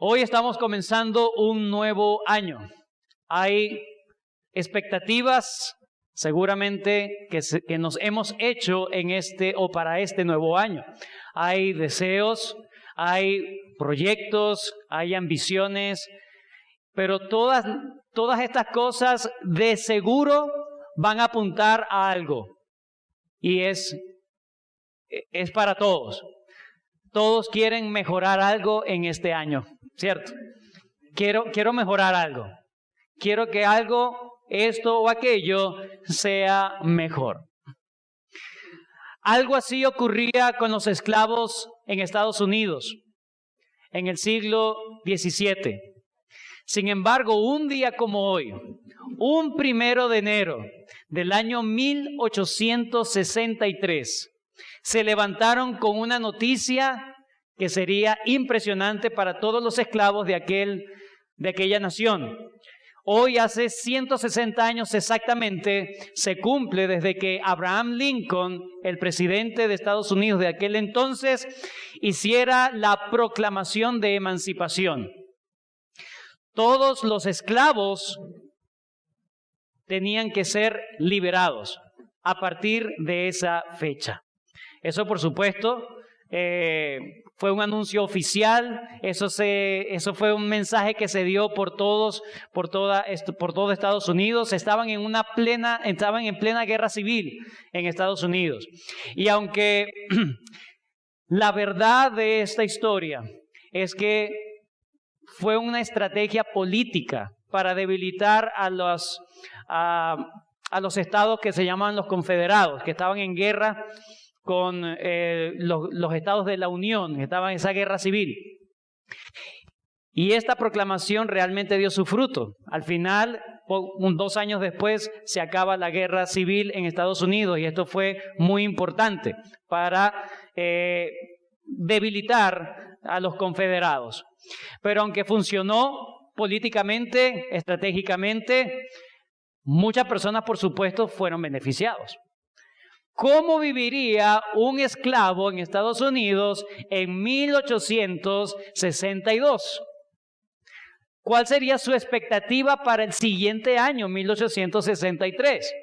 Hoy estamos comenzando un nuevo año. Hay expectativas seguramente que nos hemos hecho en para este nuevo año. Hay deseos, hay proyectos, hay ambiciones, pero todas estas cosas de seguro van a apuntar a algo. Y es para todos. Todos quieren mejorar algo en este año, ¿cierto? Quiero mejorar algo. Quiero que algo, esto o aquello, sea mejor. Algo así ocurría con los esclavos en Estados Unidos en el siglo XVII. Sin embargo, un día como hoy, un 1 de enero del año 1863, se levantaron con una noticia que sería impresionante para todos los esclavos de aquella nación. Hoy, hace 160 años exactamente, se cumple desde que Abraham Lincoln, el presidente de Estados Unidos de aquel entonces, hiciera la proclamación de emancipación. Todos los esclavos tenían que ser liberados a partir de esa fecha. Eso, por supuesto, fue un anuncio oficial. Eso fue un mensaje que se dio por todo Estados Unidos. Estaban en plena guerra civil en Estados Unidos. Y aunque la verdad de esta historia es que fue una estrategia política para debilitar a los estados que se llaman los confederados, que estaban en guerra con los estados de la Unión, que estaban en esa guerra civil. Y esta proclamación realmente dio su fruto. Al final, 2 años después, se acaba la guerra civil en Estados Unidos, y esto fue muy importante para debilitar a los confederados. Pero aunque funcionó políticamente, estratégicamente, muchas personas, por supuesto, fueron beneficiados. ¿Cómo viviría un esclavo en Estados Unidos en 1862? ¿Cuál sería su expectativa para el siguiente año, 1863?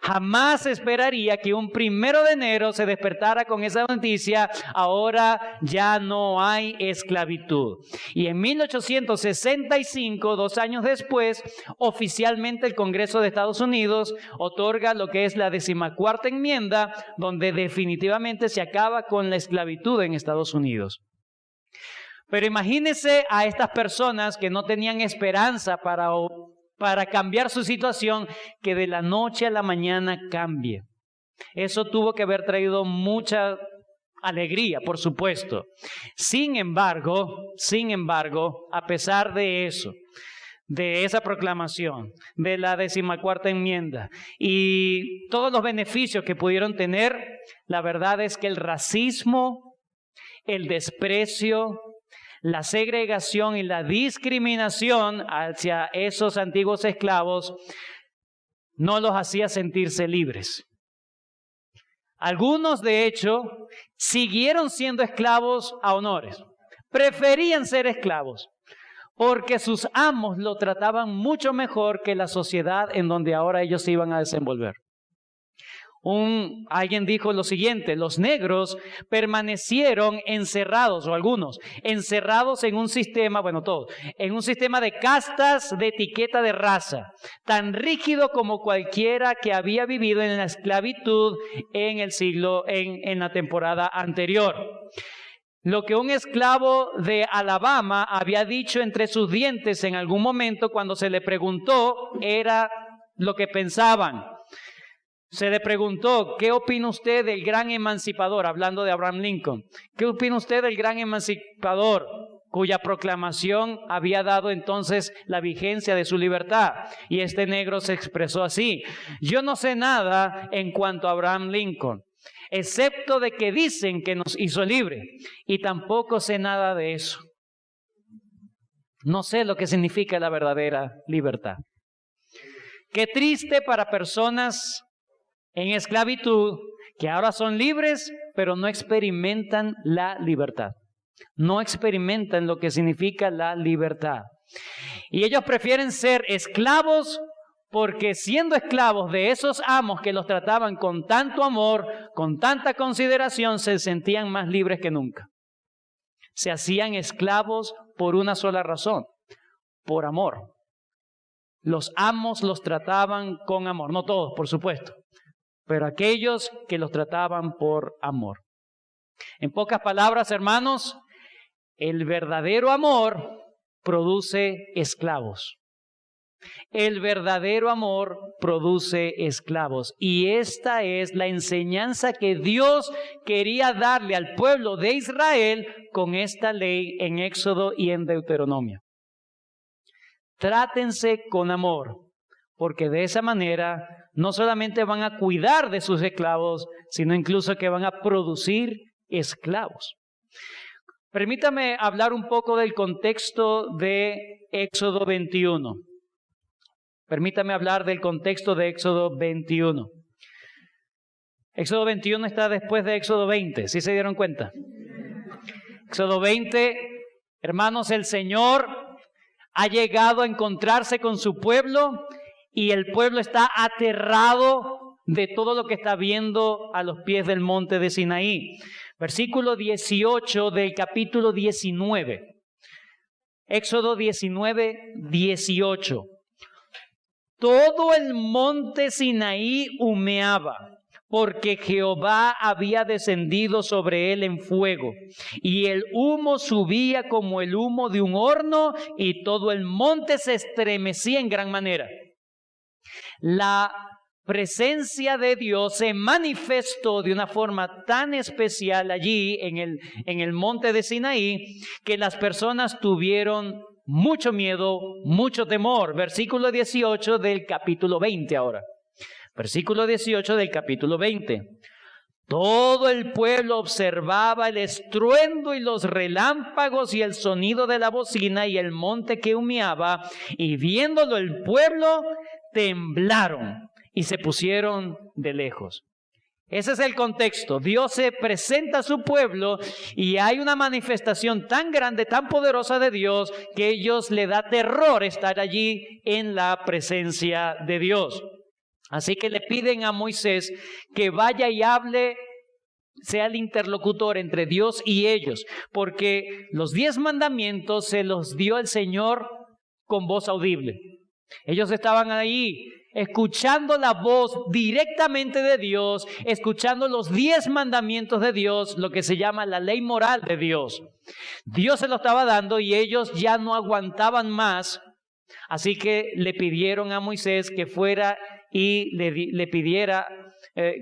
Jamás esperaría que un 1 de enero se despertara con esa noticia: ahora ya no hay esclavitud. Y en 1865, 2 años después, oficialmente el Congreso de Estados Unidos otorga lo que es la 14ª enmienda, donde definitivamente se acaba con la esclavitud en Estados Unidos. Pero imagínense a estas personas que no tenían esperanza para cambiar su situación, que de la noche a la mañana cambie. Eso tuvo que haber traído mucha alegría, por supuesto. Sin embargo, a pesar de eso, de esa proclamación, de la 14ª enmienda y todos los beneficios que pudieron tener, la verdad es que el racismo, el desprecio, la segregación y la discriminación hacia esos antiguos esclavos no los hacía sentirse libres. Algunos, de hecho, siguieron siendo esclavos a honores. Preferían ser esclavos porque sus amos lo trataban mucho mejor que la sociedad en donde ahora ellos se iban a desenvolver. Alguien dijo lo siguiente: los negros permanecieron encerrados, o algunos, encerrados en un sistema, en un sistema de castas, de etiqueta de raza, tan rígido como cualquiera que había vivido en la esclavitud en la temporada anterior. Lo que un esclavo de Alabama había dicho entre sus dientes en algún momento cuando se le preguntó era lo que pensaban. Se le preguntó: ¿qué opina usted del gran emancipador? Hablando de Abraham Lincoln. ¿Qué opina usted del gran emancipador, cuya proclamación había dado entonces la vigencia de su libertad? Y este negro se expresó así: yo no sé nada en cuanto a Abraham Lincoln, excepto de que dicen que nos hizo libre, y tampoco sé nada de eso. No sé lo que significa la verdadera libertad. Qué triste para personas en esclavitud que ahora son libres, pero no experimentan la libertad. No experimentan lo que significa la libertad. Y ellos prefieren ser esclavos porque siendo esclavos de esos amos que los trataban con tanto amor, con tanta consideración, se sentían más libres que nunca. Se hacían esclavos por una sola razón, por amor. Los amos los trataban con amor, no todos, por supuesto, pero aquellos que los trataban por amor. En pocas palabras, hermanos, el verdadero amor produce esclavos. El verdadero amor produce esclavos. Y esta es la enseñanza que Dios quería darle al pueblo de Israel con esta ley en Éxodo y en Deuteronomio. Trátense con amor, porque de esa manera no solamente van a cuidar de sus esclavos, sino incluso que van a producir esclavos. Permítame hablar un poco del contexto de Éxodo 21. Permítame hablar del contexto de Éxodo 21. Éxodo 21 está después de Éxodo 20, ¿sí se dieron cuenta? Éxodo 20, hermanos, el Señor ha llegado a encontrarse con su pueblo y el pueblo está aterrado de todo lo que está viendo a los pies del monte de Sinaí. Versículo 18 del capítulo 19. Éxodo 19, 18. Todo el monte Sinaí humeaba, porque Jehová había descendido sobre él en fuego, y el humo subía como el humo de un horno, y todo el monte se estremecía en gran manera. La presencia de Dios se manifestó de una forma tan especial allí en el monte de Sinaí, que las personas tuvieron mucho miedo, mucho temor. Versículo 18 del capítulo 20 ahora. Versículo 18 del capítulo 20. Todo el pueblo observaba el estruendo y los relámpagos y el sonido de la bocina y el monte que humeaba, y viéndolo el pueblo temblaron y se pusieron de lejos. Ese es el contexto. Dios se presenta a su pueblo y hay una manifestación tan grande, tan poderosa de Dios, que a ellos les da terror estar allí en la presencia de Dios. Así que le piden a Moisés que vaya y hable, sea el interlocutor entre Dios y ellos, porque los 10 mandamientos se los dio el Señor con voz audible. Ellos estaban ahí escuchando la voz directamente de Dios, escuchando los 10 mandamientos de Dios, lo que se llama la ley moral de Dios. Dios se lo estaba dando y ellos ya no aguantaban más, así que le pidieron a Moisés que fuera y le pidiera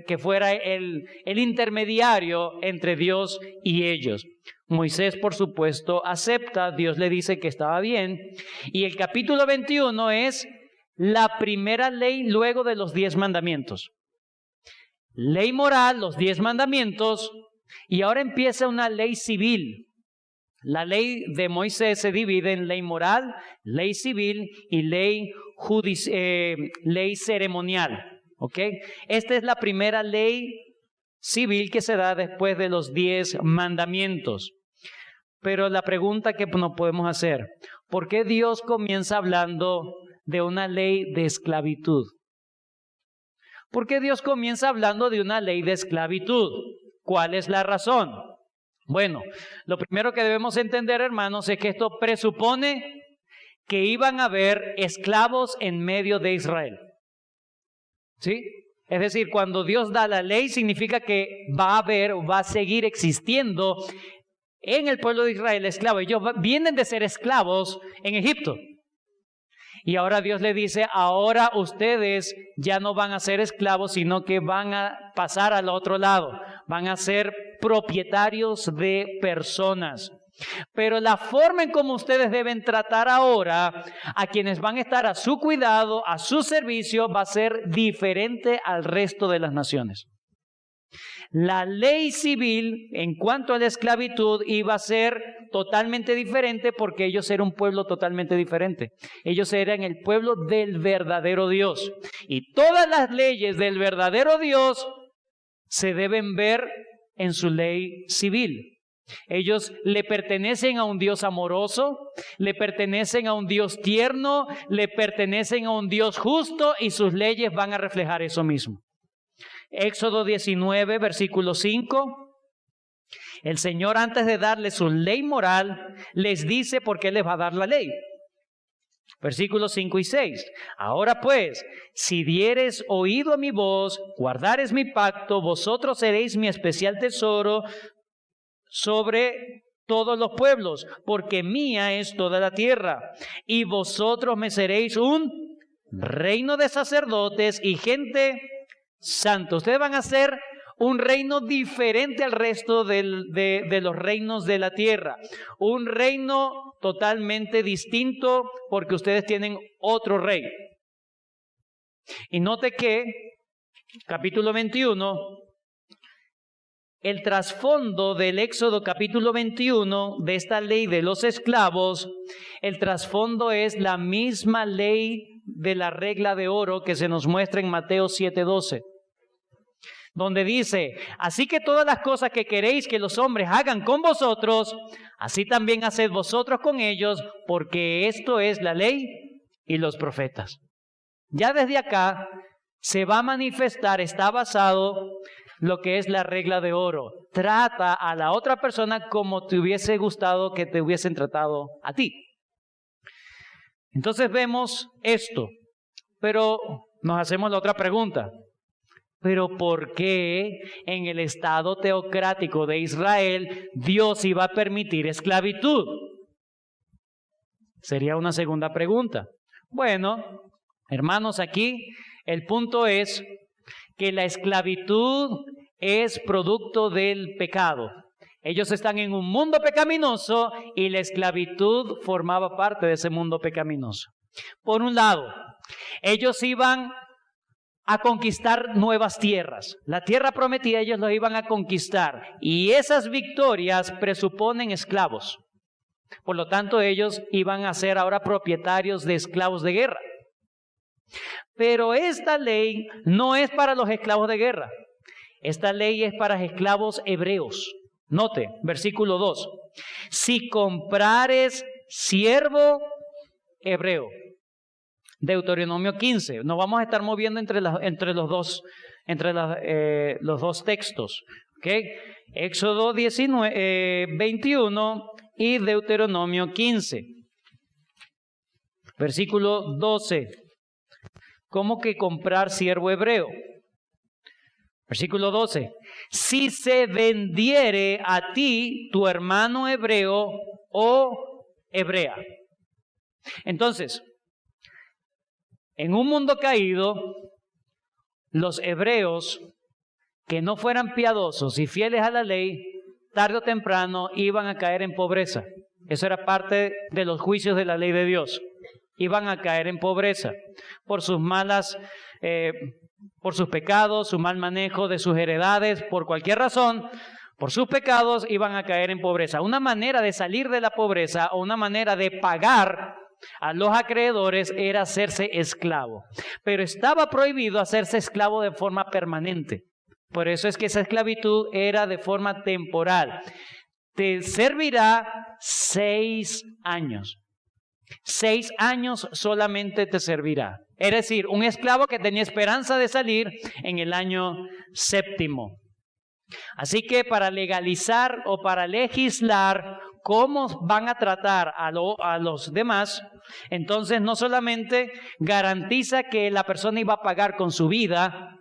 que fuera el intermediario entre Dios y ellos. Moisés, por supuesto, acepta. Dios le dice que estaba bien. Y el capítulo 21 es la primera ley luego de los 10 mandamientos. Ley moral, los 10 mandamientos, y ahora empieza una ley civil. La ley de Moisés se divide en ley moral, ley civil y ley ceremonial. ¿Ok? Esta es la primera ley civil que se da después de los 10 mandamientos. Pero la pregunta que nos podemos hacer, ¿por qué Dios comienza hablando de una ley de esclavitud? ¿Por qué Dios comienza hablando de una ley de esclavitud? ¿Cuál es la razón? Bueno, lo primero que debemos entender, hermanos, es que esto presupone que iban a haber esclavos en medio de Israel. ¿Sí? Es decir, cuando Dios da la ley, significa que va a haber o va a seguir existiendo en el pueblo de Israel esclavos. Ellos vienen de ser esclavos en Egipto. Y ahora Dios le dice, ahora ustedes ya no van a ser esclavos, sino que van a pasar al otro lado. Van a ser propietarios de personas. Pero la forma en cómo ustedes deben tratar ahora a quienes van a estar a su cuidado, a su servicio, va a ser diferente al resto de las naciones. La ley civil en cuanto a la esclavitud iba a ser totalmente diferente porque ellos eran un pueblo totalmente diferente. Ellos eran el pueblo del verdadero Dios. Y todas las leyes del verdadero Dios se deben ver en su ley civil. Ellos le pertenecen a un Dios amoroso, le pertenecen a un Dios tierno, le pertenecen a un Dios justo y sus leyes van a reflejar eso mismo. Éxodo 19, versículo 5. El Señor, antes de darles su ley moral, les dice por qué les va a dar la ley. Versículos 5 y 6. Ahora pues, si diereis oído a mi voz, guardareis mi pacto, vosotros seréis mi especial tesoro sobre todos los pueblos, porque mía es toda la tierra. Y vosotros me seréis un reino de sacerdotes y gente santa. Ustedes van a ser un reino diferente al resto de los reinos de la tierra. Un reino totalmente distinto porque ustedes tienen otro rey. Y note que, capítulo 21, el trasfondo del Éxodo capítulo 21, de esta ley de los esclavos, el trasfondo es la misma ley de la regla de oro que se nos muestra en Mateo 7:12. Donde dice, así que todas las cosas que queréis que los hombres hagan con vosotros, así también haced vosotros con ellos, porque esto es la ley y los profetas. Ya desde acá se va a manifestar, está basado lo que es la regla de oro. Trata a la otra persona como te hubiese gustado que te hubiesen tratado a ti. Entonces vemos esto, pero nos hacemos la otra pregunta. Pero ¿por qué en el estado teocrático de Israel Dios iba a permitir esclavitud? Sería una segunda pregunta. Bueno, hermanos, aquí el punto es que la esclavitud es producto del pecado. Ellos están en un mundo pecaminoso y la esclavitud formaba parte de ese mundo pecaminoso. Por un lado, ellos iban a conquistar nuevas tierras. La tierra prometida ellos lo iban a conquistar y esas victorias presuponen esclavos. Por lo tanto, ellos iban a ser ahora propietarios de esclavos de guerra. Pero esta ley no es para los esclavos de guerra. Esta ley es para esclavos hebreos. Note, versículo 2. Si comprares siervo hebreo. Deuteronomio 15. Nos vamos a estar moviendo entre los dos textos. ¿Okay? Éxodo 21 y Deuteronomio 15. Versículo 12. ¿Cómo que comprar siervo hebreo? Versículo 12. Si se vendiere a ti tu hermano hebreo o hebrea. Entonces, en un mundo caído, los hebreos que no fueran piadosos y fieles a la ley, tarde o temprano iban a caer en pobreza. Eso era parte de los juicios de la ley de Dios. Iban a caer en pobreza por sus por sus pecados, su mal manejo de sus heredades, por cualquier razón, por sus pecados iban a caer en pobreza. Una manera de salir de la pobreza o una manera de pagar a los acreedores era hacerse esclavo. Pero estaba prohibido hacerse esclavo de forma permanente. Por eso es que esa esclavitud era de forma temporal. Te servirá 6 años. 6 años solamente te servirá. Es decir, un esclavo que tenía esperanza de salir en el año 7º. Así que para legalizar o para legislar cómo van a tratar a los demás, entonces no solamente garantiza que la persona iba a pagar con su vida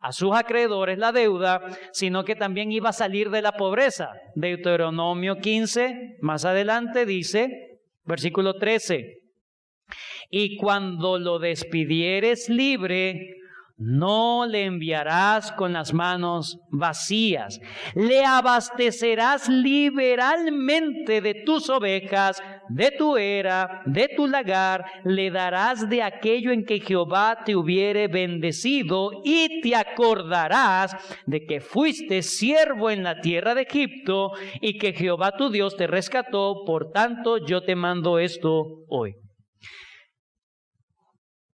a sus acreedores la deuda, sino que también iba a salir de la pobreza. Deuteronomio 15, más adelante dice, versículo 13, y cuando lo despidieres libre, no le enviarás con las manos vacías. Le abastecerás liberalmente de tus ovejas, de tu era, de tu lagar. Le darás de aquello en que Jehová te hubiere bendecido y te acordarás de que fuiste siervo en la tierra de Egipto y que Jehová tu Dios te rescató. Por tanto, yo te mando esto hoy.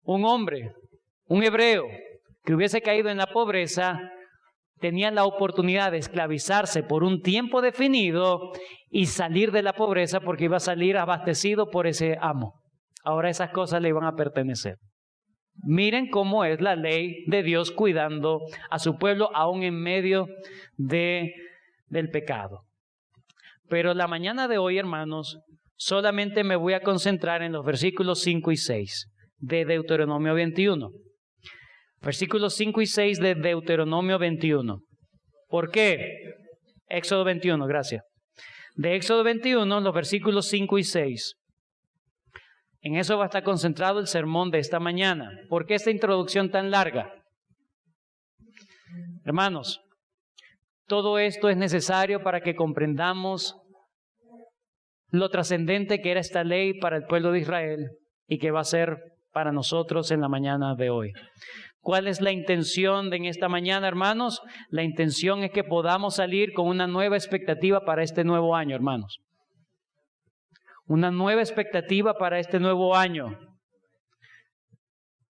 Un hombre, un hebreo, que hubiese caído en la pobreza, tenía la oportunidad de esclavizarse por un tiempo definido y salir de la pobreza porque iba a salir abastecido por ese amo. Ahora esas cosas le iban a pertenecer. Miren cómo es la ley de Dios cuidando a su pueblo aún en medio del pecado. Pero la mañana de hoy, hermanos, solamente me voy a concentrar en los versículos 5 y 6 de Deuteronomio 21. Versículos 5 y 6 de Deuteronomio 21. ¿Por qué? Éxodo 21, gracias. De Éxodo 21, los versículos 5 y 6. En eso va a estar concentrado el sermón de esta mañana. ¿Por qué esta introducción tan larga? Hermanos, todo esto es necesario para que comprendamos lo trascendente que era esta ley para el pueblo de Israel y que va a ser para nosotros en la mañana de hoy. ¿Cuál es la intención de en esta mañana, hermanos? La intención es que podamos salir con una nueva expectativa para este nuevo año, hermanos. Una nueva expectativa para este nuevo año.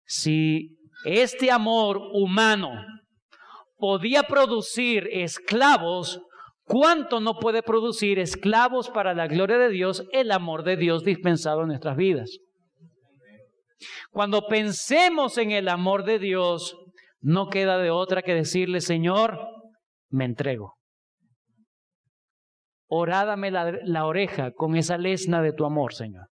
Si este amor humano podía producir esclavos, ¿cuánto no puede producir esclavos para la gloria de Dios el amor de Dios dispensado en nuestras vidas? Cuando pensemos en el amor de Dios, no queda de otra que decirle: Señor, me entrego. Orádame la oreja con esa lesna de tu amor, Señor.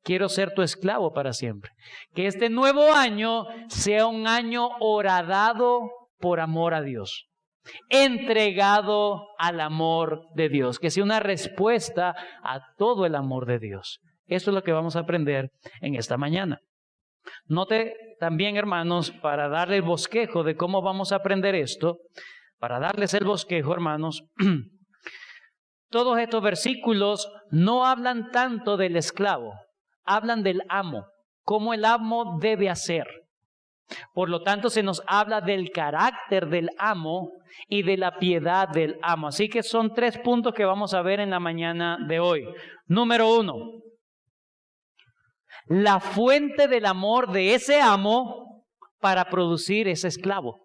Quiero ser tu esclavo para siempre. Que este nuevo año sea un año horadado por amor a Dios, entregado al amor de Dios, que sea una respuesta a todo el amor de Dios. Eso es lo que vamos a aprender en esta mañana. Note también, hermanos, para darle el bosquejo de cómo vamos a aprender esto, para darles el bosquejo, hermanos, todos estos versículos no hablan tanto del esclavo, hablan del amo, cómo el amo debe hacer. Por lo tanto, se nos habla del carácter del amo y de la piedad del amo. Así que son 3 puntos que vamos a ver en la mañana de hoy. Número 1, la fuente del amor de ese amo para producir ese esclavo.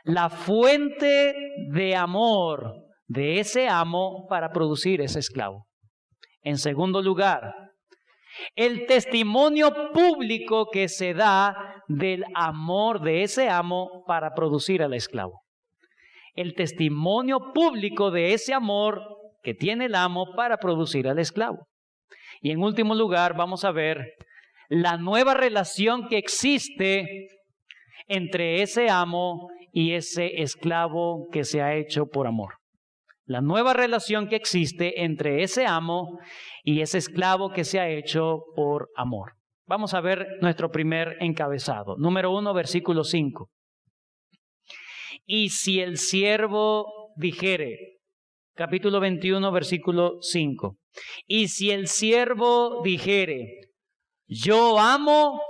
La fuente de amor de ese amo para producir ese esclavo. En segundo lugar, el testimonio público que se da del amor de ese amo para producir al esclavo. El testimonio público de ese amor que tiene el amo para producir al esclavo. Y en último lugar, vamos a ver la nueva relación que existe entre ese amo y ese esclavo que se ha hecho por amor. La nueva relación que existe entre ese amo y ese esclavo que se ha hecho por amor. Vamos a ver nuestro primer encabezado. Número 1, versículo 5. Y si el siervo dijere, capítulo 21, versículo 5. Y si el siervo dijere, yo amo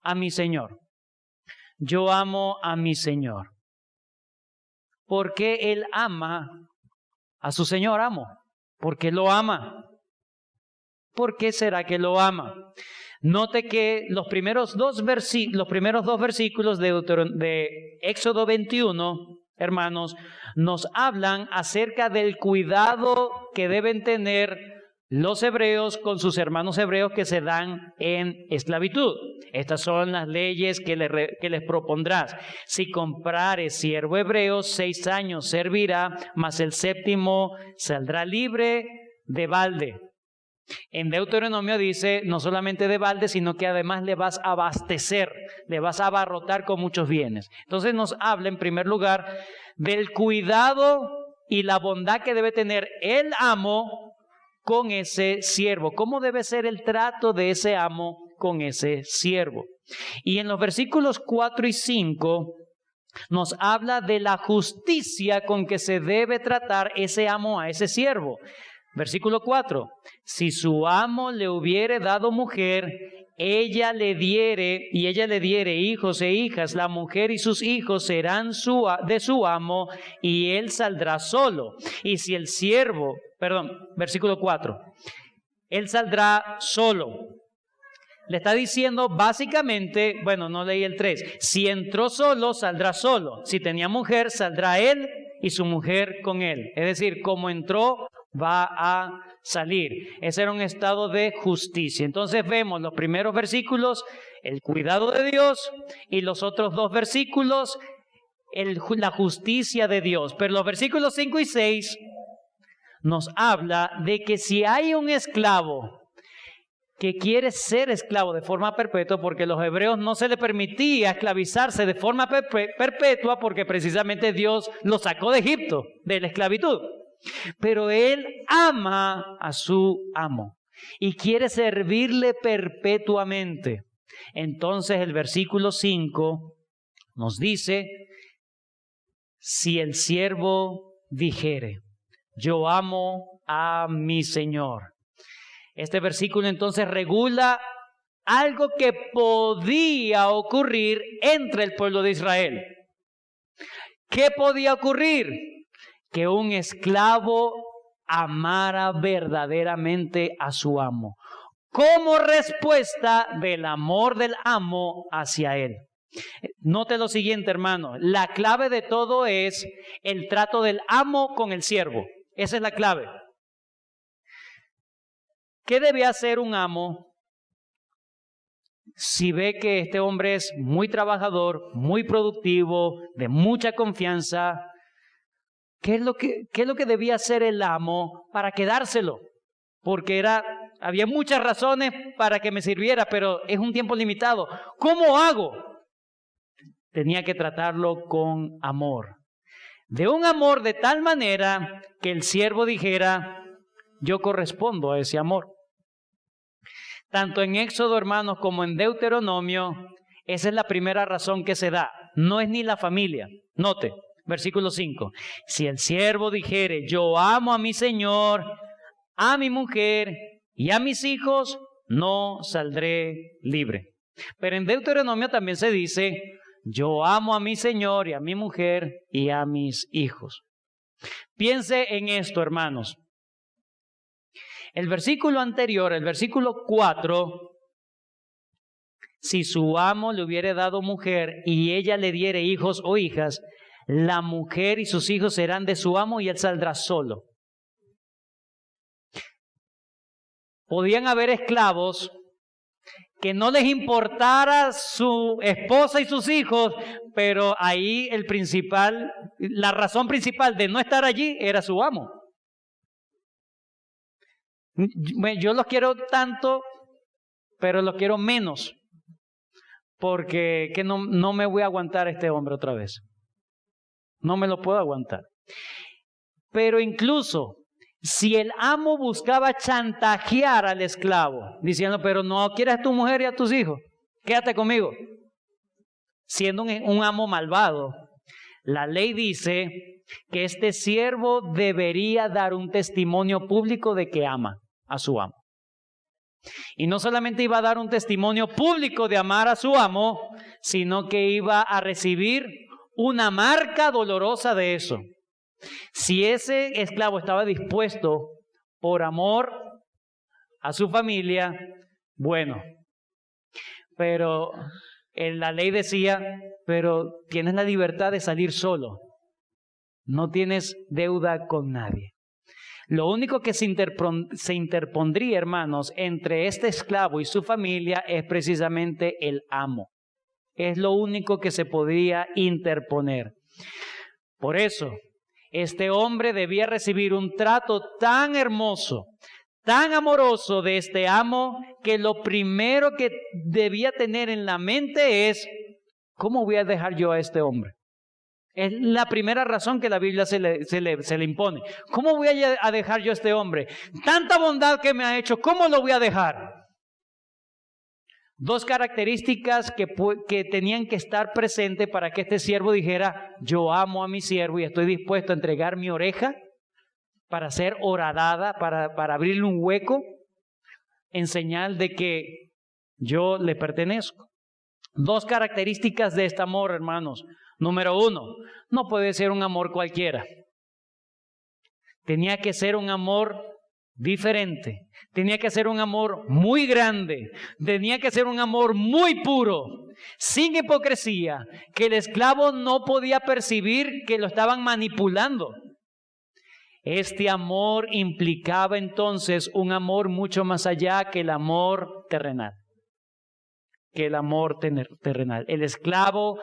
a mi Señor. Yo amo a mi Señor. ¿Por qué él ama a su Señor amo? ¿Por qué lo ama? ¿Por qué será que lo ama? Note que los primeros dos versículos de Éxodo 21, hermanos, nos hablan acerca del cuidado que deben tener los hebreos con sus hermanos hebreos que se dan en esclavitud. Estas son las leyes que les propondrás. Si comprares siervo hebreo, 6 años servirá, mas el 7º saldrá libre de balde. En Deuteronomio dice, no solamente de balde, sino que además le vas a abastecer, le vas a abarrotar con muchos bienes. Entonces nos habla en primer lugar del cuidado y la bondad que debe tener el amo con ese siervo. ¿Cómo debe ser el trato de ese amo con ese siervo? Y en los versículos 4 y 5 nos habla de la justicia con que se debe tratar ese amo a ese siervo. Versículo 4. Si su amo le hubiere dado mujer, ella le diere hijos e hijas, la mujer y sus hijos serán de su amo y él saldrá solo. Y si el versículo 4, él saldrá solo. le está diciendo básicamente, bueno, no leí el 3, si entró solo, saldrá solo. Si tenía mujer, saldrá él y su mujer con él. Es decir, como entró, va a salir. Ese era un estado de justicia. Entonces vemos los primeros versículos, el cuidado de Dios, y los otros 2 versículos, la justicia de Dios. Pero los versículos 5 y 6 nos habla de que si hay un esclavo que quiere ser esclavo de forma perpetua, porque a los hebreos no se les permitía esclavizarse de forma perpetua, porque precisamente Dios los sacó de Egipto, de la esclavitud. Pero él ama a su amo y quiere servirle perpetuamente. Entonces el versículo 5 nos dice, si el siervo dijere, yo amo a mi Señor. Este versículo entonces regula algo que podía ocurrir entre el pueblo de Israel. ¿Qué podía ocurrir? Que un esclavo amara verdaderamente a su amo, como respuesta del amor del amo hacia él. Note lo siguiente, hermano, la clave de todo es el trato del amo con el siervo. Esa es la clave. ¿Qué debe hacer un amo si ve que este hombre es muy trabajador, muy productivo, de mucha confianza? ¿Qué es lo que debía hacer el amo para quedárselo? Porque había muchas razones para que me sirviera, pero es un tiempo limitado. ¿Cómo hago? Tenía que tratarlo con amor. De un amor de tal manera que el siervo dijera, yo correspondo a ese amor. Tanto en Éxodo, hermanos, como en Deuteronomio, esa es la primera razón que se da. No es ni la familia. Note, versículo 5. Si el siervo dijere, yo amo a mi Señor, a mi mujer y a mis hijos, no saldré libre. Pero en Deuteronomio también se dice, yo amo a mi Señor y a mi mujer y a mis hijos. Piense en esto, hermanos. El versículo anterior, el versículo 4, si su amo le hubiere dado mujer y ella le diere hijos o hijas, la mujer y sus hijos serán de su amo y él saldrá solo. Podían haber esclavos que no les importara su esposa y sus hijos, pero ahí la razón principal de no estar allí era su amo. Yo los quiero tanto, pero los quiero menos, porque no me voy a aguantar a este hombre otra vez. No me lo puedo aguantar. Pero incluso si el amo buscaba chantajear al esclavo, diciendo, pero no quieres a tu mujer y a tus hijos, quédate conmigo. Siendo un amo malvado, la ley dice que este siervo debería dar un testimonio público de que ama a su amo. Y no solamente iba a dar un testimonio público de amar a su amo, sino que iba a recibir una marca dolorosa de eso. Si ese esclavo estaba dispuesto por amor a su familia, bueno, pero la ley decía, pero tienes la libertad de salir solo, no tienes deuda con nadie. Lo único que se interpondría, hermanos, entre este esclavo y su familia es precisamente el amo. Es lo único que se podía interponer. Por eso, este hombre debía recibir un trato tan hermoso, tan amoroso de este amo, que lo primero que debía tener en la mente es, ¿cómo voy a dejar yo a este hombre? Es la primera razón que la Biblia se le impone. ¿Cómo voy a dejar yo a este hombre? Tanta bondad que me ha hecho, ¿cómo lo voy a dejar? Dos características que tenían que estar presentes para que este siervo dijera, yo amo a mi siervo y estoy dispuesto a entregar mi oreja para ser horadada, para abrirle un hueco en señal de que yo le pertenezco. Dos características de este amor, hermanos. Número 1, no puede ser un amor cualquiera. Tenía que ser un amor diferente. Tenía que ser un amor muy grande. Tenía que ser un amor muy puro, sin hipocresía, que el esclavo no podía percibir que lo estaban manipulando. Este amor implicaba entonces un amor mucho más allá que el amor terrenal. El esclavo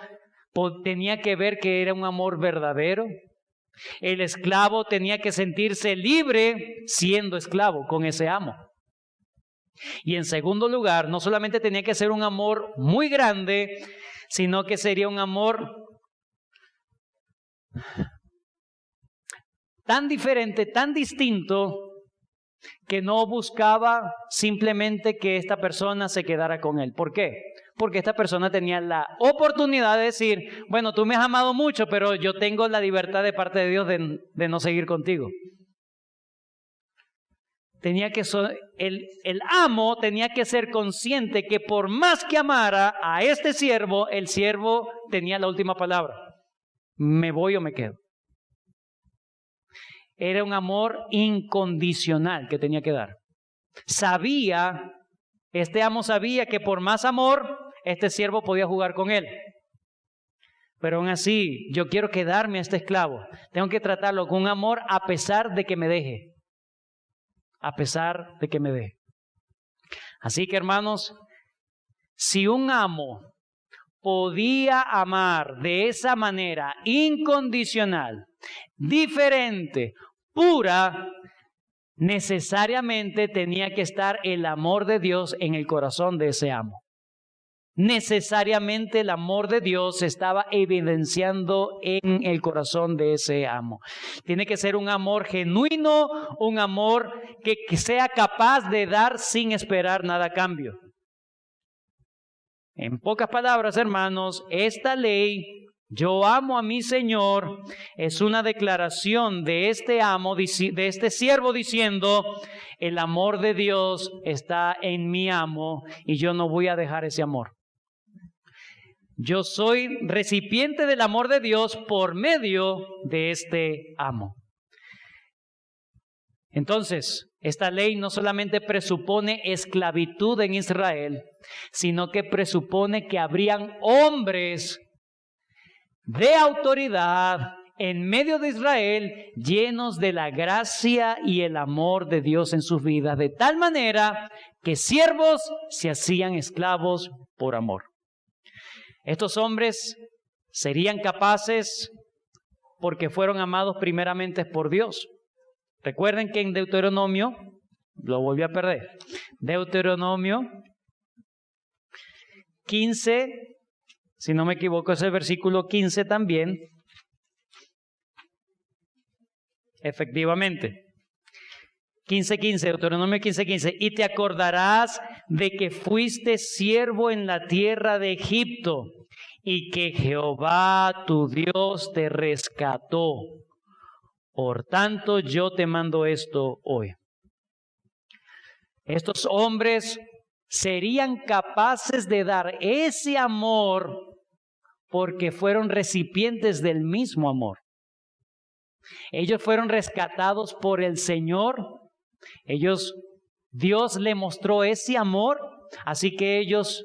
tenía que ver que era un amor verdadero. El esclavo tenía que sentirse libre siendo esclavo con ese amo. Y en segundo lugar, no solamente tenía que ser un amor muy grande, sino que sería un amor tan diferente, tan distinto, que no buscaba simplemente que esta persona se quedara con él. ¿Por qué? Porque esta persona tenía la oportunidad de decir, bueno, tú me has amado mucho, pero yo tengo la libertad de parte de Dios de no seguir contigo. El amo tenía que ser consciente que por más que amara a este siervo, el siervo tenía la última palabra. ¿Me voy o me quedo? Era un amor incondicional que tenía que dar. Este amo sabía que por más amor, este siervo podía jugar con él. Pero aún así, yo quiero quedarme a este esclavo. Tengo que tratarlo con amor a pesar de que me deje. A pesar de que me deje. Así que, hermanos, si un amo podía amar de esa manera incondicional, diferente, pura, necesariamente tenía que estar el amor de Dios en el corazón de ese amo. Necesariamente el amor de Dios se estaba evidenciando en el corazón de ese amo. Tiene que ser un amor genuino, un amor que sea capaz de dar sin esperar nada a cambio. En pocas palabras, hermanos, esta ley, yo amo a mi Señor, es una declaración de este amo, de este siervo diciendo, el amor de Dios está en mi amo y yo no voy a dejar ese amor. Yo soy recipiente del amor de Dios por medio de este amo. Entonces, esta ley no solamente presupone esclavitud en Israel, sino que presupone que habrían hombres de autoridad en medio de Israel llenos de la gracia y el amor de Dios en sus vidas, de tal manera que siervos se hacían esclavos por amor. Estos hombres serían capaces porque fueron amados primeramente por Dios. Recuerden que en Deuteronomio, lo volví a perder, Deuteronomio 15, si no me equivoco es el versículo 15 también, efectivamente, 15:15, Deuteronomio 15:15, y te acordarás de que fuiste siervo en la tierra de Egipto y que Jehová tu Dios te rescató. Por tanto, yo te mando esto hoy. Estos hombres serían capaces de dar ese amor porque fueron recipientes del mismo amor. Ellos fueron rescatados por el Señor. Dios le mostró ese amor, así que ellos,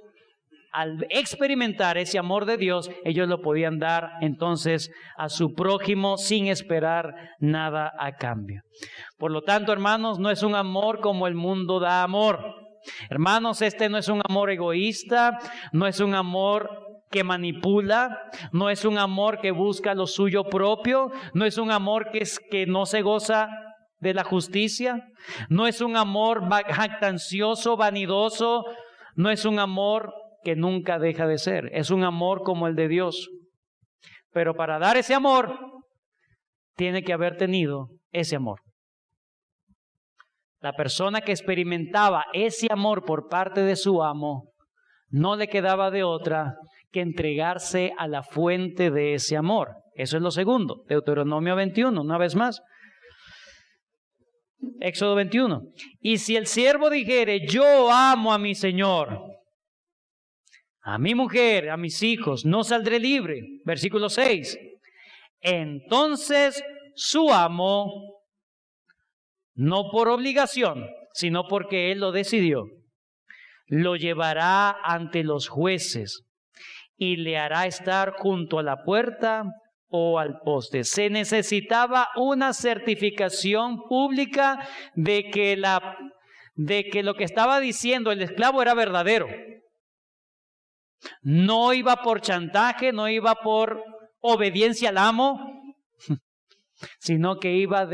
al experimentar ese amor de Dios, ellos lo podían dar entonces a su prójimo sin esperar nada a cambio. Por lo tanto, hermanos, no es un amor como el mundo da amor. Hermanos, este no es un amor egoísta, no es un amor que manipula, no es un amor que busca lo suyo propio, no es un amor que no se goza de la justicia, no es un amor jactancioso, vanidoso, no es un amor que nunca deja de ser, es un amor como el de Dios. Pero para dar ese amor, tiene que haber tenido ese amor. La persona que experimentaba ese amor por parte de su amo, no le quedaba de otra que entregarse a la fuente de ese amor. Eso es lo segundo. Deuteronomio 21, una vez más. Éxodo 21. Y si el siervo dijere, yo amo a mi Señor, a mi mujer, a mis hijos, no saldré libre. Versículo 6. Entonces su amo no por obligación, sino porque él lo decidió, lo llevará ante los jueces y le hará estar junto a la puerta o al poste. Se necesitaba una certificación pública de que lo que estaba diciendo el esclavo era verdadero. No iba por chantaje, no iba por obediencia al amo, sino que iba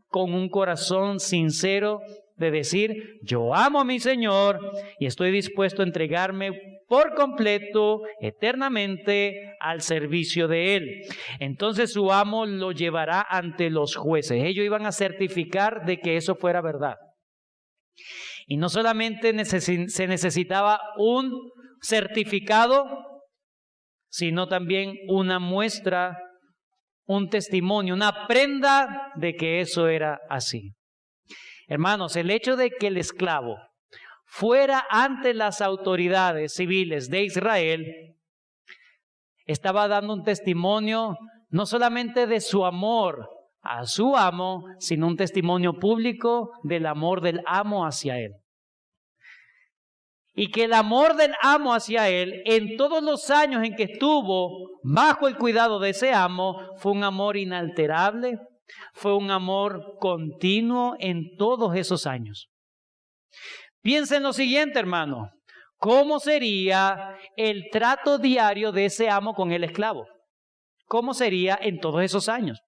con un corazón sincero de decir, yo amo a mi Señor y estoy dispuesto a entregarme por completo, eternamente, al servicio de Él. Entonces su amo lo llevará ante los jueces. Ellos iban a certificar de que eso fuera verdad. Y no solamente se necesitaba un certificado, sino también una muestra, un testimonio, una prenda de que eso era así. Hermanos, el hecho de que el esclavo fuera ante las autoridades civiles de Israel estaba dando un testimonio no solamente de su amor a su amo, sino un testimonio público del amor del amo hacia él. Y que el amor del amo hacia él, en todos los años en que estuvo bajo el cuidado de ese amo, fue un amor inalterable, fue un amor continuo en todos esos años. Piensa en lo siguiente, hermano. ¿Cómo sería el trato diario de ese amo con el esclavo? ¿Cómo sería en todos esos años?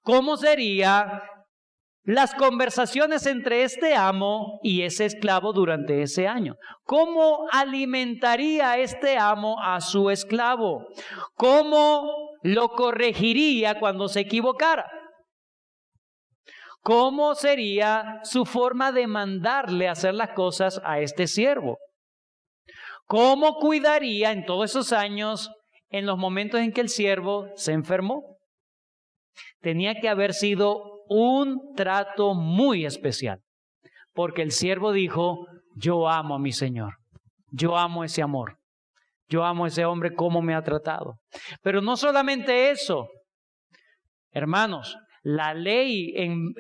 ¿Cómo serían las conversaciones entre este amo y ese esclavo durante ese año? ¿Cómo alimentaría este amo a su esclavo? ¿Cómo lo corregiría cuando se equivocara? ¿Cómo sería su forma de mandarle hacer las cosas a este siervo? ¿Cómo cuidaría en todos esos años en los momentos en que el siervo se enfermó? Tenía que haber sido un trato muy especial, porque el siervo dijo, yo amo a mi Señor, yo amo ese amor, yo amo a ese hombre como me ha tratado. Pero no solamente eso, hermanos, la ley en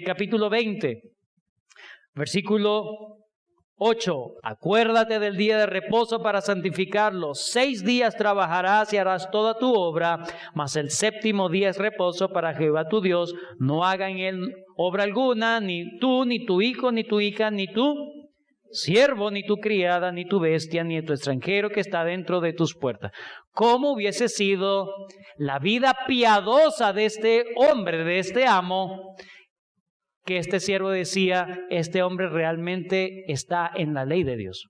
capítulo 20, versículo 8, acuérdate del día de reposo para santificarlo. 6 días trabajarás y harás toda tu obra, mas el 7º día es reposo para Jehová tu Dios. No haga en él obra alguna, ni tú, ni tu hijo, ni tu hija, ni tu siervo, ni tu criada, ni tu bestia, ni tu extranjero que está dentro de tus puertas. ¿Cómo hubiese sido la vida piadosa de este hombre, de este amo, que este siervo decía, este hombre realmente está en la ley de Dios?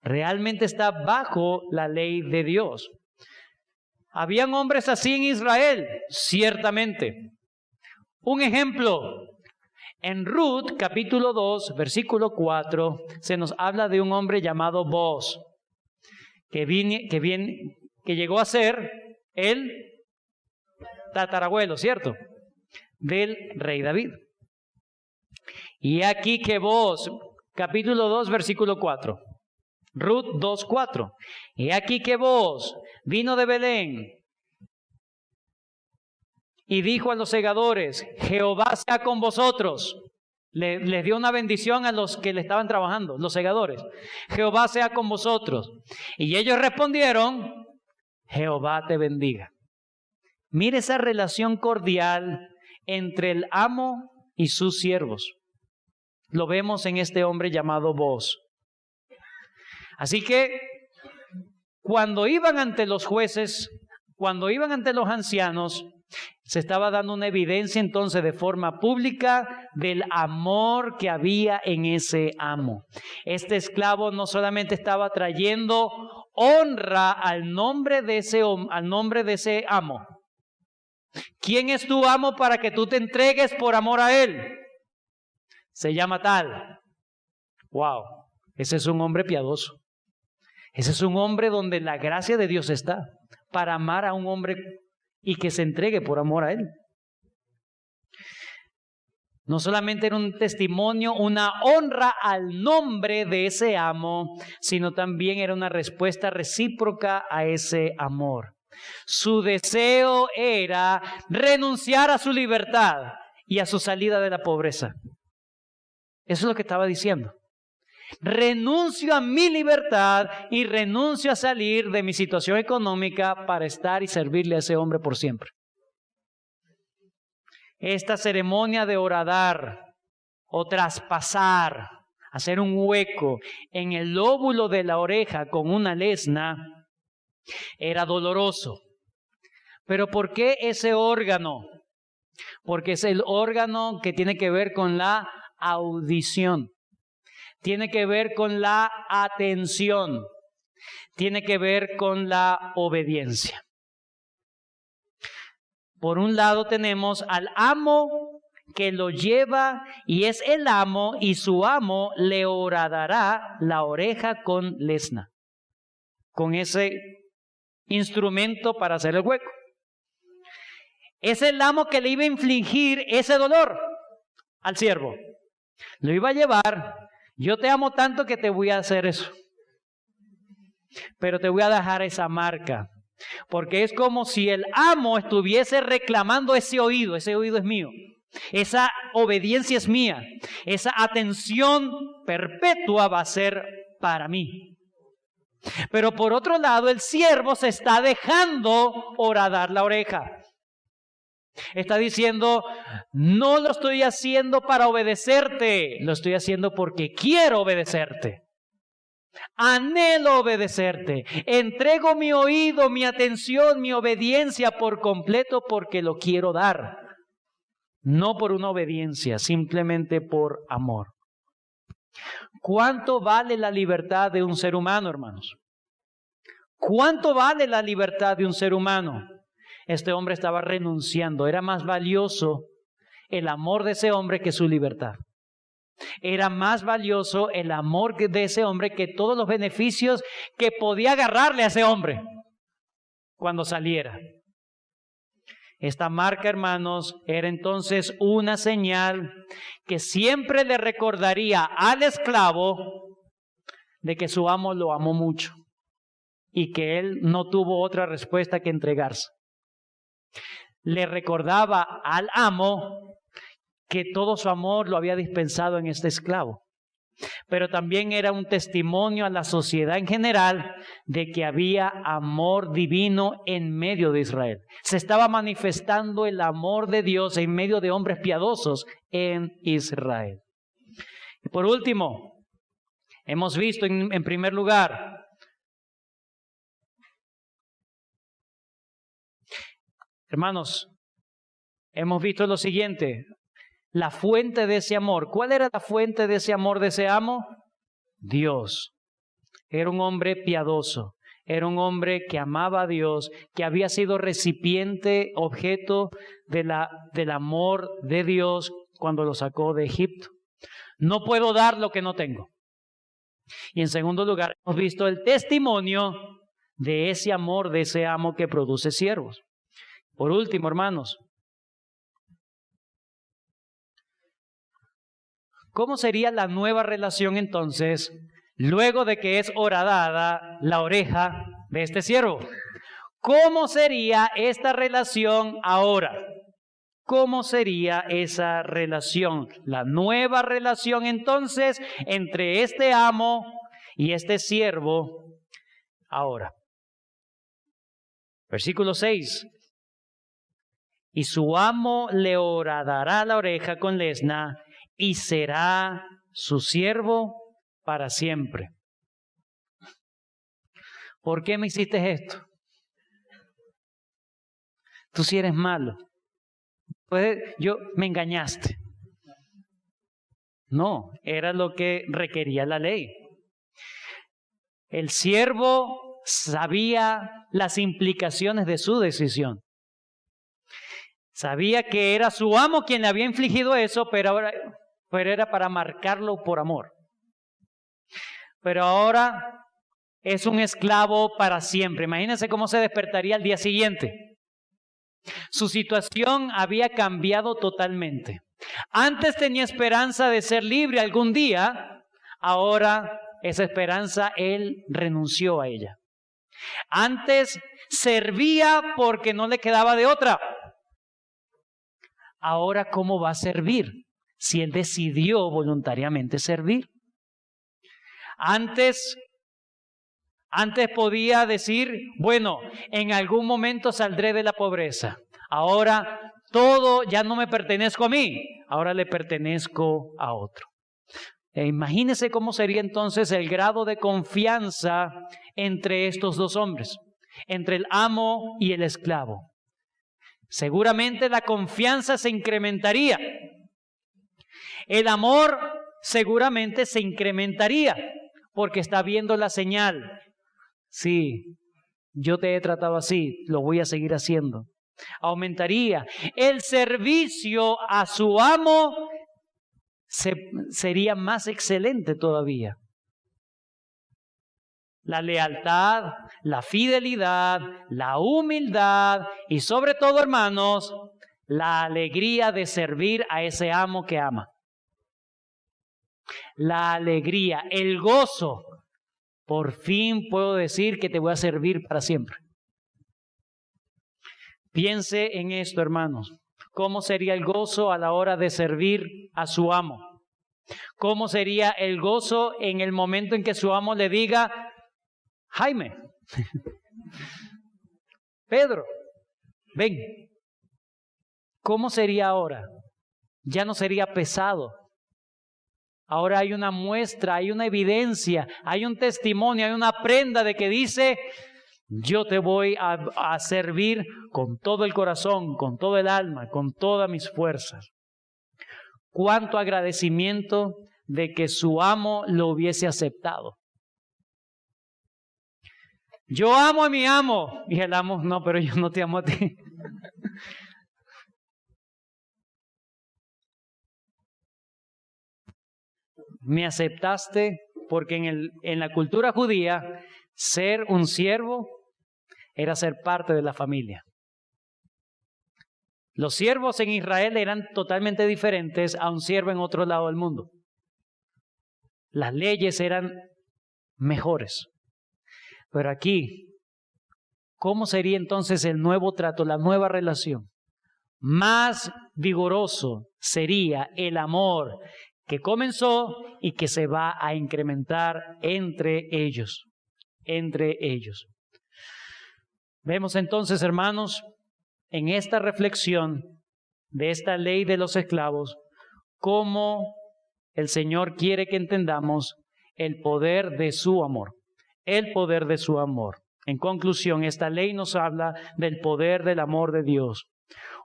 Realmente está bajo la ley de Dios. ¿Habían hombres así en Israel? Ciertamente. Un ejemplo. En Ruth, capítulo 2, versículo 4, se nos habla de un hombre llamado Booz, que llegó a ser el tatarabuelo, ¿cierto?, del rey David. Y aquí que Booz, capítulo 2, versículo 4, Ruth 2, 4, y aquí que Booz vino de Belén y dijo a los segadores, Jehová sea con vosotros. Les dio una bendición a los que le estaban trabajando, los segadores. Jehová sea con vosotros. Y ellos respondieron, Jehová te bendiga. Mire esa relación cordial entre el amo y sus siervos. Lo vemos en este hombre llamado Booz. Así que cuando iban ante los jueces, cuando iban ante los ancianos, se estaba dando una evidencia entonces de forma pública del amor que había en ese amo. Este esclavo no solamente estaba trayendo honra al nombre de ese amo. ¿Quién es tu amo para que tú te entregues por amor a él? Se llama tal. Wow, ese es un hombre piadoso. Ese es un hombre donde la gracia de Dios está para amar a un hombre y que se entregue por amor a él. No solamente era un testimonio, una honra al nombre de ese amo, sino también era una respuesta recíproca a ese amor. Su deseo era renunciar a su libertad y a su salida de la pobreza. Eso es lo que estaba diciendo. Renuncio a mi libertad y renuncio a salir de mi situación económica para estar y servirle a ese hombre por siempre. Esta ceremonia de horadar o traspasar, hacer un hueco en el lóbulo de la oreja con una lesna, era doloroso. ¿Pero por qué ese órgano? Porque es el órgano que tiene que ver con la audición. Tiene que ver con la atención. Tiene que ver con la obediencia. Por un lado tenemos al amo que lo lleva y es el amo y su amo le horadará la oreja con lesna. Con ese instrumento para hacer el hueco. Es el amo que le iba a infligir ese dolor al siervo. Lo iba a llevar. Yo te amo tanto que te voy a hacer eso. Pero te voy a dejar esa marca. Porque es como si el amo estuviese reclamando ese oído es mío. Esa obediencia es mía. Esa atención perpetua va a ser para mí. Pero por otro lado, el siervo se está dejando horadar la oreja. Está diciendo, no lo estoy haciendo para obedecerte, lo estoy haciendo porque quiero obedecerte. Anhelo obedecerte. Entrego mi oído, mi atención, mi obediencia por completo porque lo quiero dar. No por una obediencia, simplemente por amor. ¿Cuánto vale la libertad de un ser humano, hermanos? ¿Cuánto vale la libertad de un ser humano? Este hombre estaba renunciando. Era más valioso el amor de ese hombre que su libertad. Era más valioso el amor de ese hombre que todos los beneficios que podía agarrarle a ese hombre cuando saliera. Esta marca, hermanos, era entonces una señal que siempre le recordaría al esclavo de que su amo lo amó mucho y que él no tuvo otra respuesta que entregarse. Le recordaba al amo que todo su amor lo había dispensado en este esclavo. Pero también era un testimonio a la sociedad en general de que había amor divino en medio de Israel. Se estaba manifestando el amor de Dios en medio de hombres piadosos en Israel. Y por último, hemos visto en primer lugar, hermanos, hemos visto lo siguiente. La fuente de ese amor. ¿Cuál era la fuente de ese amor de ese amo? Dios. Era un hombre piadoso. Era un hombre que amaba a Dios, que había sido recipiente, objeto del amor de Dios cuando lo sacó de Egipto. No puedo dar lo que no tengo. Y en segundo lugar, hemos visto el testimonio de ese amor de ese amo que produce siervos. Por último, hermanos, ¿cómo sería la nueva relación entonces, luego de que es horadada la oreja de este siervo? ¿Cómo sería esta relación ahora? ¿Cómo sería esa relación? La nueva relación entonces entre este amo y este siervo ahora. Versículo 6. Y su amo le horadará la oreja con lesna y será su siervo para siempre. ¿Por qué me hiciste esto? Tú sí eres malo. Me engañaste. No, era lo que requería la ley. El siervo sabía las implicaciones de su decisión. Sabía que era su amo quien le había infligido eso, pero era para marcarlo por amor. Pero ahora es un esclavo para siempre. Imagínense cómo se despertaría al día siguiente. Su situación había cambiado totalmente. Antes tenía esperanza de ser libre algún día. Ahora esa esperanza él renunció a ella. Antes servía porque no le quedaba de otra. ahora ¿cómo va a servir? Si él decidió voluntariamente servir. Antes podía decir, bueno, en algún momento saldré de la pobreza. Ahora todo ya no me pertenezco a mí, ahora le pertenezco a otro. Imagínese cómo sería entonces el grado de confianza entre estos dos hombres, entre el amo y el esclavo. Seguramente la confianza se incrementaría. El amor seguramente se incrementaría porque está viendo la señal. Sí, yo te he tratado así, lo voy a seguir haciendo. Aumentaría. El servicio a su amo sería más excelente todavía. La lealtad, la fidelidad, la humildad y sobre todo, hermanos, la alegría de servir a ese amo que ama. La alegría, el gozo. Por fin puedo decir que te voy a servir para siempre. Piense en esto, hermanos. ¿Cómo sería el gozo a la hora de servir a su amo? ¿Cómo sería el gozo en el momento en que su amo le diga, Jaime, Pedro, ven? ¿Cómo sería ahora? Ya no sería pesado. Ahora hay una muestra, hay una evidencia, hay un testimonio, hay una prenda de que dice, yo te voy a servir con todo el corazón, con todo el alma, con todas mis fuerzas. Cuánto agradecimiento de que su amo lo hubiese aceptado. Yo amo a mi amo. Y el amo, no, pero yo no te amo a ti. Me aceptaste porque en la cultura judía, ser un siervo era ser parte de la familia. Los siervos en Israel eran totalmente diferentes a un siervo en otro lado del mundo. Las leyes eran mejores. Pero aquí, ¿cómo sería entonces el nuevo trato, la nueva relación? Más vigoroso sería el amor que comenzó y que se va a incrementar entre ellos. Vemos entonces, hermanos, en esta reflexión de esta ley de los esclavos, cómo el Señor quiere que entendamos el poder de su amor. El poder de su amor. En conclusión, esta ley nos habla del poder del amor de Dios.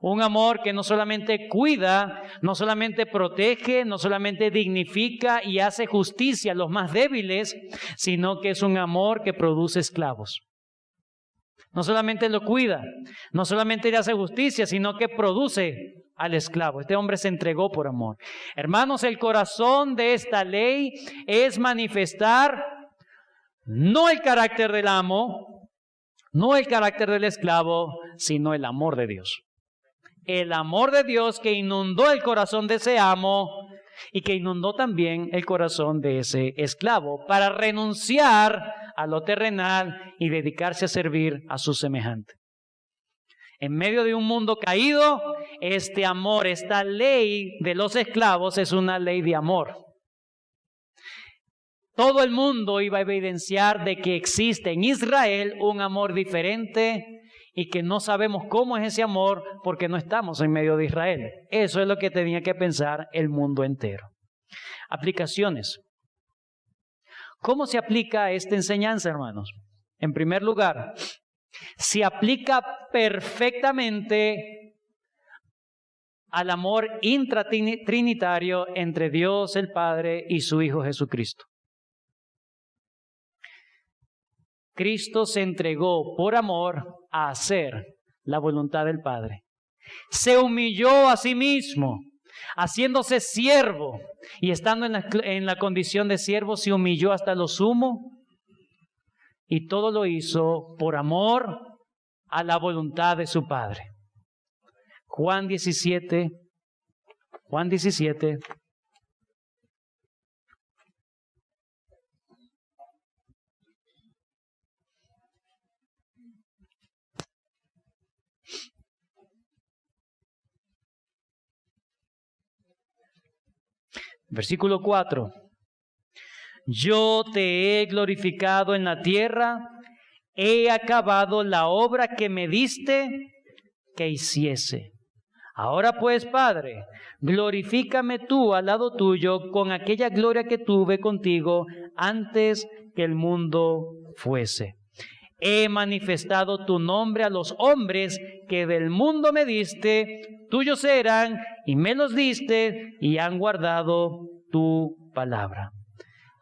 Un amor que no solamente cuida, no solamente protege, no solamente dignifica y hace justicia a los más débiles, sino que es un amor que produce esclavos. No solamente lo cuida, no solamente le hace justicia, sino que produce al esclavo. Este hombre se entregó por amor. Hermanos, el corazón de esta ley es manifestar no el carácter del amo, no el carácter del esclavo, sino el amor de Dios. El amor de Dios que inundó el corazón de ese amo y que inundó también el corazón de ese esclavo para renunciar a lo terrenal y dedicarse a servir a su semejante. En medio de un mundo caído, este amor, esta ley de los esclavos es una ley de amor. Todo el mundo iba a evidenciar de que existe en Israel un amor diferente y que no sabemos cómo es ese amor porque no estamos en medio de Israel. Eso es lo que tenía que pensar el mundo entero. Aplicaciones. ¿Cómo se aplica esta enseñanza, hermanos? En primer lugar, se aplica perfectamente al amor intratrinitario entre Dios el Padre y su Hijo Jesucristo. Cristo se entregó por amor a hacer la voluntad del Padre. Se humilló a sí mismo, haciéndose siervo, y estando en la condición de siervo, se humilló hasta lo sumo, y todo lo hizo por amor a la voluntad de su Padre. Juan 17. Versículo 4. Yo te he glorificado en la tierra, he acabado la obra que me diste que hiciese. Ahora pues, Padre, glorifícame tú al lado tuyo con aquella gloria que tuve contigo antes que el mundo fuese. He manifestado tu nombre a los hombres que del mundo me diste, tuyos eran y me los diste y han guardado tu palabra.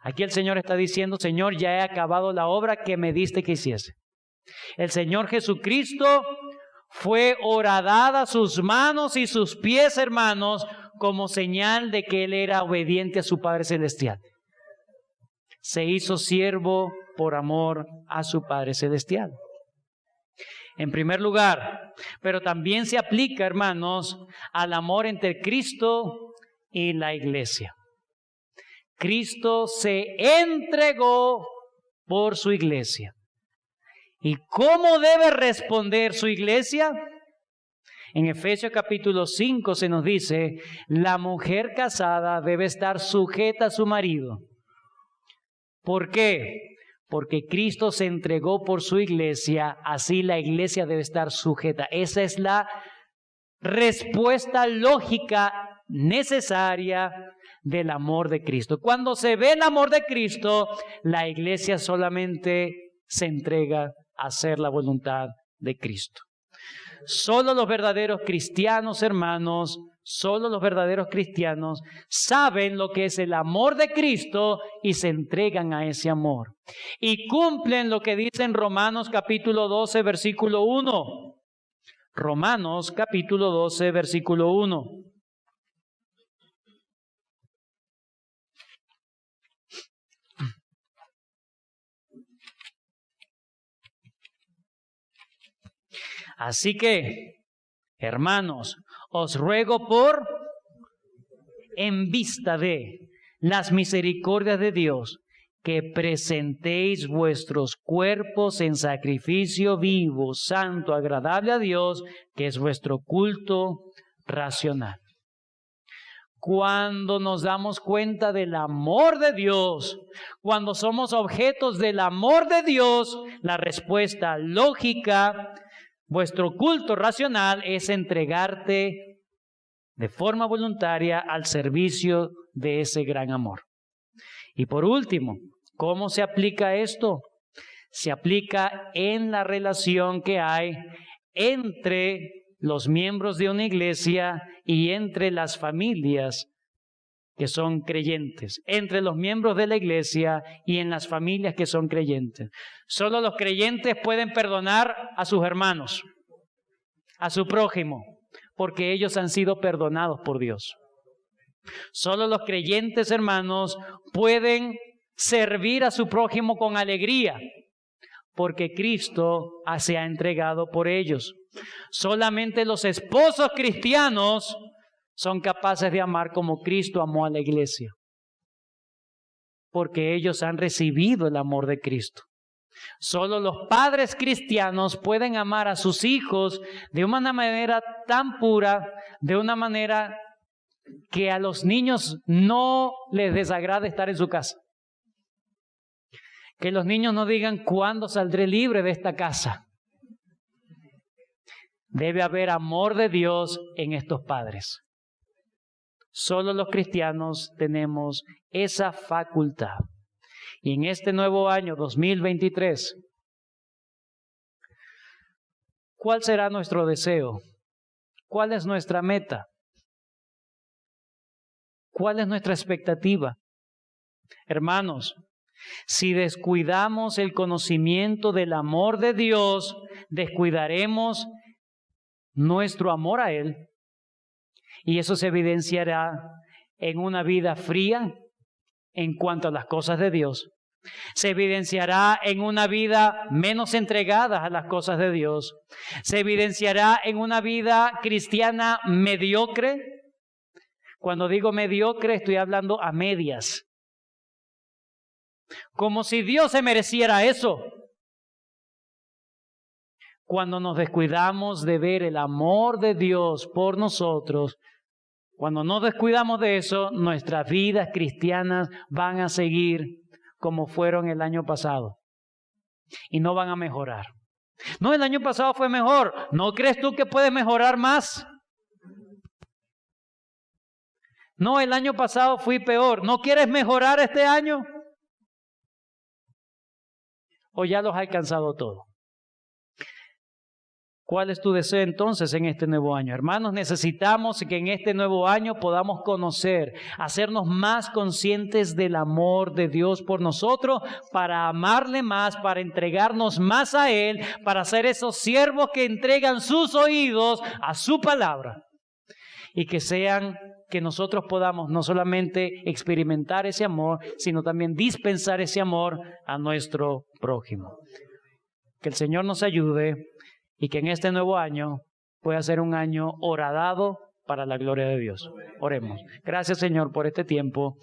Aquí el Señor está diciendo, Señor, ya he acabado la obra que me diste que hiciese. El Señor Jesucristo fue horadada sus manos y sus pies, hermanos, como señal de que Él era obediente a su Padre Celestial. Se hizo siervo por amor a su Padre Celestial. En primer lugar, pero también se aplica, hermanos, al amor entre Cristo y la iglesia. Cristo se entregó por su iglesia. ¿Y cómo debe responder su iglesia? En Efesios capítulo 5 se nos dice, la mujer casada debe estar sujeta a su marido. ¿Por qué? Porque Cristo se entregó por su iglesia, así la iglesia debe estar sujeta. Esa es la respuesta lógica necesaria del amor de Cristo. Cuando se ve el amor de Cristo, la iglesia solamente se entrega a hacer la voluntad de Cristo. Solo los verdaderos cristianos, hermanos, solo los verdaderos cristianos saben lo que es el amor de Cristo y se entregan a ese amor. Y cumplen lo que dice en Romanos capítulo 12, versículo 1. Romanos capítulo 12, versículo 1. Así que, hermanos, os ruego en vista de las misericordias de Dios, que presentéis vuestros cuerpos en sacrificio vivo, santo, agradable a Dios, que es vuestro culto racional. Cuando nos damos cuenta del amor de Dios, cuando somos objetos del amor de Dios, la respuesta lógica, vuestro culto racional es entregarte de forma voluntaria al servicio de ese gran amor. Y por último, ¿cómo se aplica esto? Se aplica en la relación que hay entre los miembros de una iglesia y entre las familias que son creyentes, entre los miembros de la iglesia y en las familias que son creyentes. Solo los creyentes pueden perdonar a sus hermanos, a su prójimo, porque ellos han sido perdonados por Dios. Solo los creyentes, hermanos, pueden servir a su prójimo con alegría, porque Cristo se ha entregado por ellos. Solamente los esposos cristianos son capaces de amar como Cristo amó a la iglesia, porque ellos han recibido el amor de Cristo. Solo los padres cristianos pueden amar a sus hijos de una manera tan pura, de una manera que a los niños no les desagrade estar en su casa. Que los niños no digan, ¿cuándo saldré libre de esta casa? Debe haber amor de Dios en estos padres. Solo los cristianos tenemos esa facultad. Y en este nuevo año 2023, ¿cuál será nuestro deseo? ¿Cuál es nuestra meta? ¿Cuál es nuestra expectativa? Hermanos, si descuidamos el conocimiento del amor de Dios, descuidaremos nuestro amor a Él. Y eso se evidenciará en una vida fría en cuanto a las cosas de Dios. Se evidenciará en una vida menos entregada a las cosas de Dios. Se evidenciará en una vida cristiana mediocre. Cuando digo mediocre, estoy hablando a medias. Como si Dios se mereciera eso. Cuando nos descuidamos de ver el amor de Dios por nosotros, Cuando no descuidamos de eso, nuestras vidas cristianas van a seguir como fueron el año pasado y no van a mejorar. No, el año pasado fue mejor. ¿No crees tú que puedes mejorar más? No, el año pasado fui peor. ¿No quieres mejorar este año? ¿O ya los has alcanzado todo? ¿Cuál es tu deseo entonces en este nuevo año? Hermanos, necesitamos que en este nuevo año podamos conocer, hacernos más conscientes del amor de Dios por nosotros, para amarle más, para entregarnos más a Él, para ser esos siervos que entregan sus oídos a su palabra. Y que nosotros podamos no solamente experimentar ese amor, sino también dispensar ese amor a nuestro prójimo. Que el Señor nos ayude y que en este nuevo año pueda ser un año horadado para la gloria de Dios. Oremos. Gracias, Señor, por este tiempo.